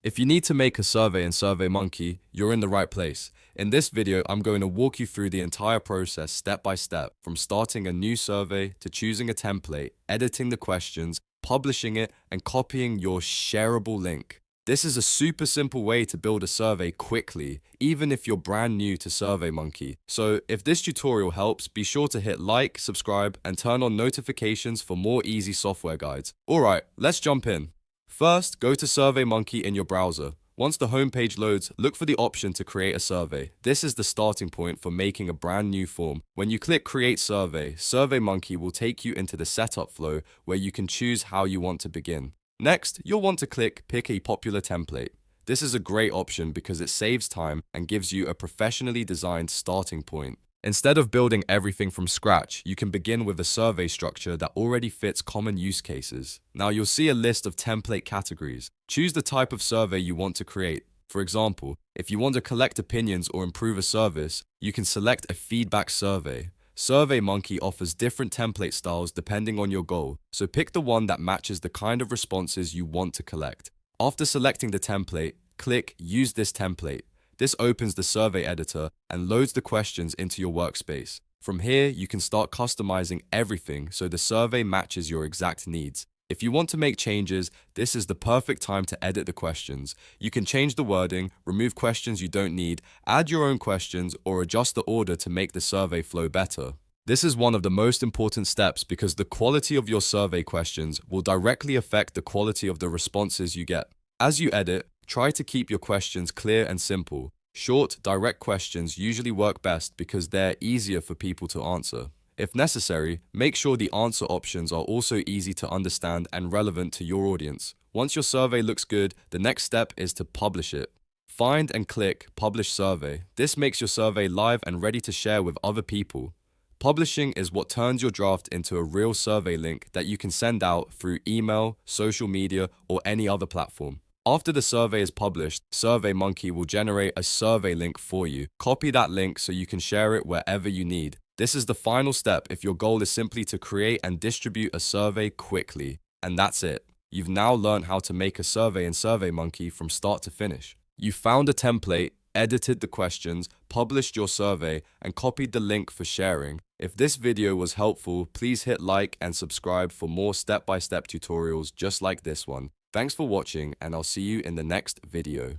If you need to make a survey in SurveyMonkey, you're in the right place. In this video, I'm going to walk you through the entire process step by step, from starting a new survey to choosing a template, editing the questions, publishing it, and copying your shareable link. This is a super simple way to build a survey quickly, even if you're brand new to SurveyMonkey. So if this tutorial helps, be sure to hit like, subscribe, and turn on notifications for more easy software guides. Alright, let's jump in. First, go to SurveyMonkey in your browser. Once the homepage loads, look for the option to create a survey. This is the starting point for making a brand new form. When you click Create Survey, SurveyMonkey will take you into the setup flow where you can choose how you want to begin. Next, you'll want to click Pick a popular template. This is a great option because it saves time and gives you a professionally designed starting point. Instead of building everything from scratch, you can begin with a survey structure that already fits common use cases. Now you'll see a list of template categories. Choose the type of survey you want to create. For example, if you want to collect opinions or improve a service, you can select a feedback survey. SurveyMonkey offers different template styles depending on your goal, so pick the one that matches the kind of responses you want to collect. After selecting the template, click Use this template. This opens the survey editor and loads the questions into your workspace. From here, you can start customizing everything so the survey matches your exact needs. If you want to make changes, this is the perfect time to edit the questions. You can change the wording, remove questions you don't need, add your own questions, or adjust the order to make the survey flow better. This is one of the most important steps because the quality of your survey questions will directly affect the quality of the responses you get. As you edit, try to keep your questions clear and simple. Short, direct questions usually work best because they're easier for people to answer. If necessary, make sure the answer options are also easy to understand and relevant to your audience. Once your survey looks good, the next step is to publish it. Find and click Publish Survey. This makes your survey live and ready to share with other people. Publishing is what turns your draft into a real survey link that you can send out through email, social media, or any other platform. After the survey is published, SurveyMonkey will generate a survey link for you. Copy that link so you can share it wherever you need. This is the final step if your goal is simply to create and distribute a survey quickly. And that's it. You've now learned how to make a survey in SurveyMonkey from start to finish. You found a template, edited the questions, published your survey, and copied the link for sharing. If this video was helpful, please hit like and subscribe for more step-by-step tutorials just like this one. Thanks for watching, and I'll see you in the next video.